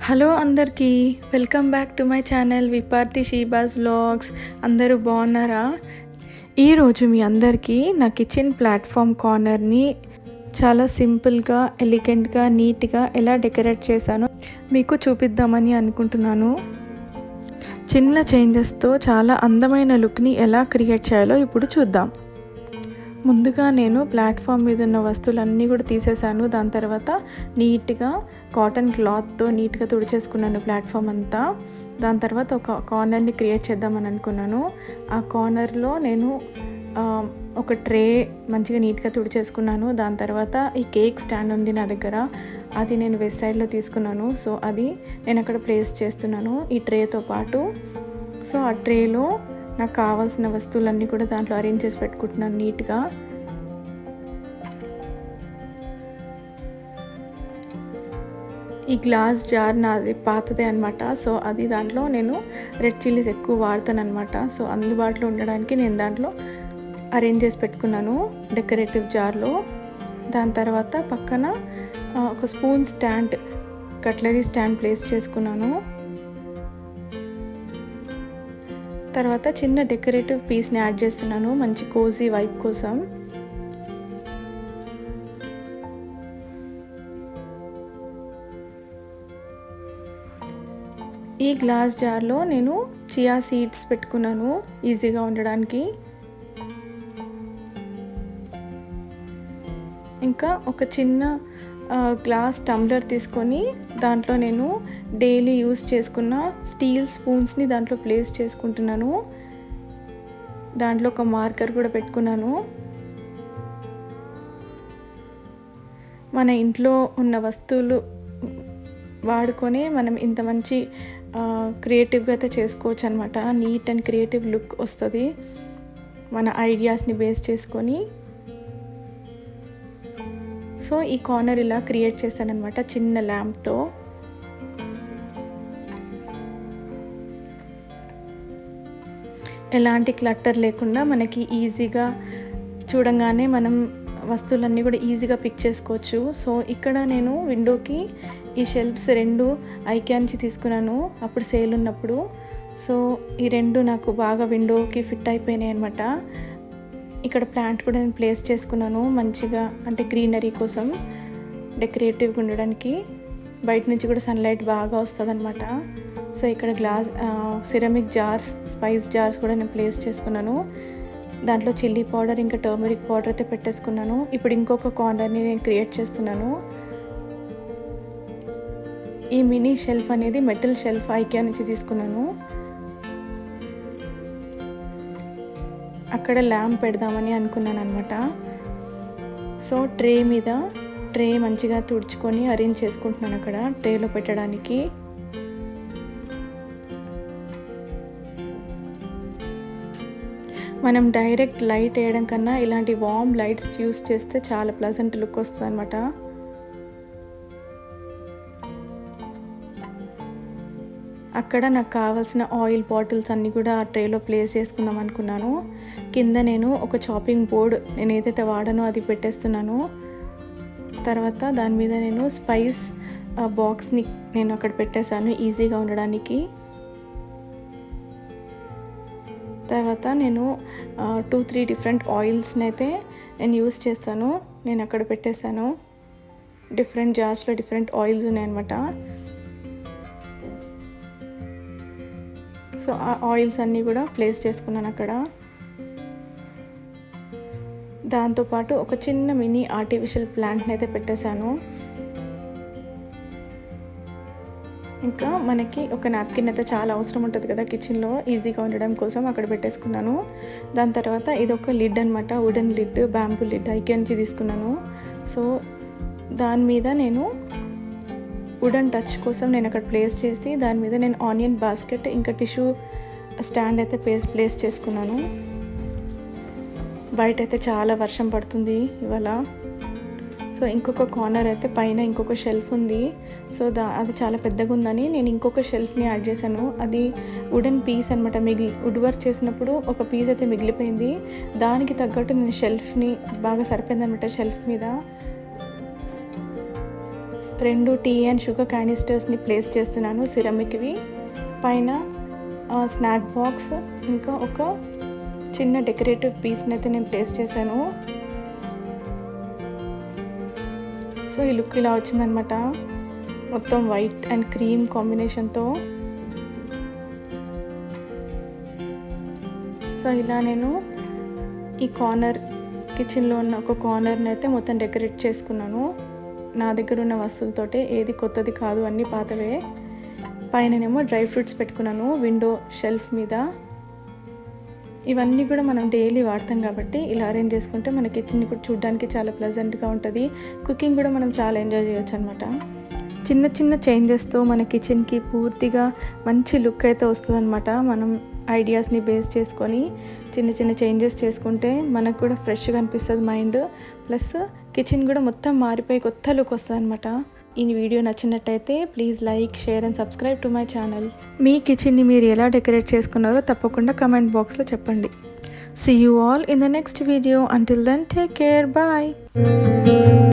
Hello అందరికీ, welcome back to my channel Viparthi Sheeba's vlogs. అందరూ బాగున్నారా? ఈరోజు మీ అందరికీ నా కిచెన్ ప్లాట్ఫామ్ కార్నర్ని చాలా సింపుల్గా, ఎలిగెంట్గా, నీట్గా ఎలా డెకరేట్ చేశానో మీకు చూపిద్దామని అనుకుంటున్నాను. చిన్న చేంజెస్తో చాలా అందమైన లుక్ని ఎలా క్రియేట్ చేయాలో ఇప్పుడు చూద్దాం. ముందుగా నేను ప్లాట్ఫామ్ మీద ఉన్న వస్తువులన్నీ కూడా తీసేసాను. దాని తర్వాత నీట్గా కాటన్ క్లాత్తో నీట్గా తుడిచేసుకున్నాను ప్లాట్ఫామ్ అంతా. దాని తర్వాత ఒక కార్నర్ని క్రియేట్ చేద్దామని అనుకున్నాను. ఆ కార్నర్లో నేను ఒక ట్రే మంచిగా నీట్గా తుడిచేసుకున్నాను. దాని తర్వాత ఈ కేక్ స్టాండ్ ఉంది నా దగ్గర, అది నేను వెస్ట్ సైడ్లో తీసుకున్నాను. సో అది నేను అక్కడ ప్లేస్ చేస్తున్నాను ఈ ట్రేతో పాటు. సో ఆ ట్రేలో నాకు కావాల్సిన వస్తువులన్నీ కూడా దాంట్లో అరేంజ్ చేసి పెట్టుకుంటున్నాను నీట్గా. ఈ గ్లాస్ జార్ నాది పాతదే అనమాట. సో అది దాంట్లో నేను రెడ్ చిల్లీస్ ఎక్కువ వాడతాను అనమాట. సో అందుబాటులో ఉండడానికి నేను దాంట్లో అరేంజ్ చేసి పెట్టుకున్నాను డెకరేటివ్ జార్లో. దాని తర్వాత పక్కన ఒక spoon stand, cutlery stand place చేసుకున్నాను. తర్వాత చిన్న డెకరేటివ్ పీస్ని యాడ్ చేస్తున్నాను మంచి కోజీ వైబ్ కోసం. ఈ గ్లాస్ జార్లో నేను చియా సీడ్స్ పెట్టుకున్నాను ఈజీగా ఉండడానికి. ఇంకా ఒక చిన్న గ్లాస్ టంబ్లర్ తీసుకొని దాంట్లో నేను డైలీ యూస్ చేసుకున్న స్టీల్ స్పూన్స్ని దాంట్లో ప్లేస్ చేసుకుంటున్నాను. దాంట్లో ఒక మార్కర్ కూడా పెట్టుకున్నాను. మన ఇంట్లో ఉన్న వస్తువులు వాడుకొని మనం ఇంత మంచి క్రియేటివ్గా అయితే చేసుకోవచ్చు అనమాట. నీట్ అండ్ క్రియేటివ్ లుక్ వస్తుంది మన ఐడియాస్ని బేస్ చేసుకొని. సో ఈ కార్నర్ ఇలా క్రియేట్ చేశానమాట చిన్న ల్యాంప్తో. ఎలాంటి క్లట్టర్ లేకుండా మనకి ఈజీగా చూడంగానే మనం వస్తువులన్నీ కూడా ఈజీగా పిక్ చేసుకోవచ్చు. సో ఇక్కడ నేను విండోకి ఈ షెల్ఫ్స్ 2 ఐకియా నుంచి తీసుకున్నాను అప్పుడు సేల్ ఉన్నప్పుడు. సో ఈ 2 నాకు బాగా విండోకి ఫిట్ అయిపోయినాయి అనమాట. ఇక్కడ ప్లాంట్ కూడా నేను ప్లేస్ చేసుకున్నాను మంచిగా, అంటే గ్రీనరీ కోసం డెకరేటివ్గా ఉండడానికి. బయట నుంచి కూడా సన్లైట్ బాగా వస్తుంది అనమాట. సో ఇక్కడ glass ceramic jars, spice jars కూడా నేను ప్లేస్ చేసుకున్నాను. దాంట్లో చిల్లీ పౌడర్ ఇంకా టర్మరిక్ పౌడర్ అయితే పెట్టేసుకున్నాను. ఇప్పుడు ఇంకొక కార్నర్ని నేను క్రియేట్ చేస్తున్నాను. ఈ మినీ షెల్ఫ్ అనేది మెటల్ షెల్ఫ్ ఐకియా నుంచి తీసుకున్నాను. అక్కడ ల్యాంప్ పెడదామని అనుకున్నాను అనమాట. సో ట్రే మంచిగా తుడుచుకొని అరేంజ్ చేసుకుంటున్నాను అక్కడ ట్రేలో పెట్టడానికి. మనం డైరెక్ట్ లైట్ వేయడం కన్నా ఇలాంటి వార్మ్ లైట్స్ యూస్ చేస్తే చాలా ప్లజెంట్ లుక్ వస్తుంది అనమాట. అక్కడ నాకు కావాల్సిన ఆయిల్ బాటిల్స్ అన్నీ కూడా ఆ ట్రేలో ప్లేస్ చేసుకుందాం అనుకున్నాను. కింద నేను ఒక చాపింగ్ బోర్డ్ నేను ఏదైతే వాడానో అది పెట్టేస్తున్నాను. తర్వాత దాని మీద నేను స్పైస్ బాక్స్ని నేను అక్కడ పెట్టేశాను ఈజీగా ఉండడానికి. తర్వాత నేను 2-3 డిఫరెంట్ ఆయిల్స్ని అయితే నేను యూస్ చేస్తాను. నేను అక్కడ పెట్టేశాను. డిఫరెంట్ జార్స్లో డిఫరెంట్ ఆయిల్స్ ఉన్నాయన్నమాట. సో ఆ ఆయిల్స్ అన్నీ కూడా ప్లేస్ చేసుకున్నాను అక్కడ. దాంతోపాటు ఒక చిన్న మినీ ఆర్టిఫిషియల్ ప్లాంట్ని అయితే పెట్టేశాను. ఇంకా మనకి ఒక నాప్కిన్ అయితే చాలా అవసరం ఉంటుంది కదా కిచెన్లో ఈజీగా ఉండడం కోసం, అక్కడ పెట్టేసుకున్నాను. దాని తర్వాత ఇది ఒక లిడ్ అనమాట, wooden lid, bamboo lid IKEA నుంచి తీసుకున్నాను. సో దాని మీద నేను వుడెన్ టచ్ కోసం నేను అక్కడ ప్లేస్ చేసి దాని మీద నేను ఆనియన్ బాస్కెట్ ఇంకా టిష్యూ స్టాండ్ అయితే ప్లేస్ చేసుకున్నాను. బయట అయితే చాలా వర్షం పడుతుంది ఇవాళ. సో ఇంకొక కార్నర్ అయితే పైన ఇంకొక షెల్ఫ్ ఉంది. సో అది చాలా పెద్దగా ఉందని నేను ఇంకొక షెల్ఫ్ని యాడ్ చేశాను. అది వుడెన్ పీస్ అనమాట. వుడ్ వర్క్ చేసినప్పుడు ఒక పీస్ అయితే మిగిలిపోయింది. దానికి తగ్గట్టు నేను షెల్ఫ్ని బాగా సరిపోయింది అనమాట షెల్ఫ్ మీద. 2 టీ అండ్ షుగర్ క్యానిస్టర్స్ని ప్లేస్ చేస్తున్నాను సిరమిక్వి. పైన స్నాక్ బాక్స్, ఇంకా ఒక చిన్న డెకరేటివ్ పీస్ని అయితే నేను ప్లేస్ చేశాను. సో ఈ లుక్ ఇలా వచ్చిందనమాట, మొత్తం వైట్ అండ్ క్రీమ్ కాంబినేషన్తో. సో ఇలా నేను ఈ కార్నర్, కిచెన్లో ఉన్న ఒక కార్నర్ని అయితే మొత్తం డెకరేట్ చేసుకున్నాను నా దగ్గర ఉన్న వస్తువులతోటే. ఏది కొత్తది కాదు, అన్నీ పాతవే. పైననేమో డ్రై ఫ్రూట్స్ పెట్టుకున్నాను విండో షెల్ఫ్ మీద. ఇవన్నీ కూడా మనం డైలీ వాడతాం కాబట్టి ఇలా అరేంజ్ చేసుకుంటే మన కిచెన్ కూడా చూడడానికి చాలా ప్లెజెంట్గా ఉంటుంది. కుకింగ్ కూడా మనం చాలా ఎంజాయ్ చేయొచ్చు అనమాట. చిన్న చిన్న చేంజెస్తో మన కిచెన్కి పూర్తిగా మంచి లుక్ అయితే వస్తుంది అనమాట. మనం ఐడియాస్ని బేస్ చేసుకొని చిన్న చిన్న చేంజెస్ చేసుకుంటే మనకు కూడా ఫ్రెష్గా అనిపిస్తుంది మైండ్. ప్లస్ కిచెన్ కూడా మొత్తం మారిపోయి కొత్త లుక్ వస్తుంది అనమాట. ఈ వీడియో నచ్చినట్టయితే please like, share and subscribe to my channel. మీ కిచెన్ని మీరు ఎలా డెకరేట్ చేసుకున్నారో తప్పకుండా కమెంట్ బాక్స్లో చెప్పండి. See you all in the next video. Until then, take care. Bye.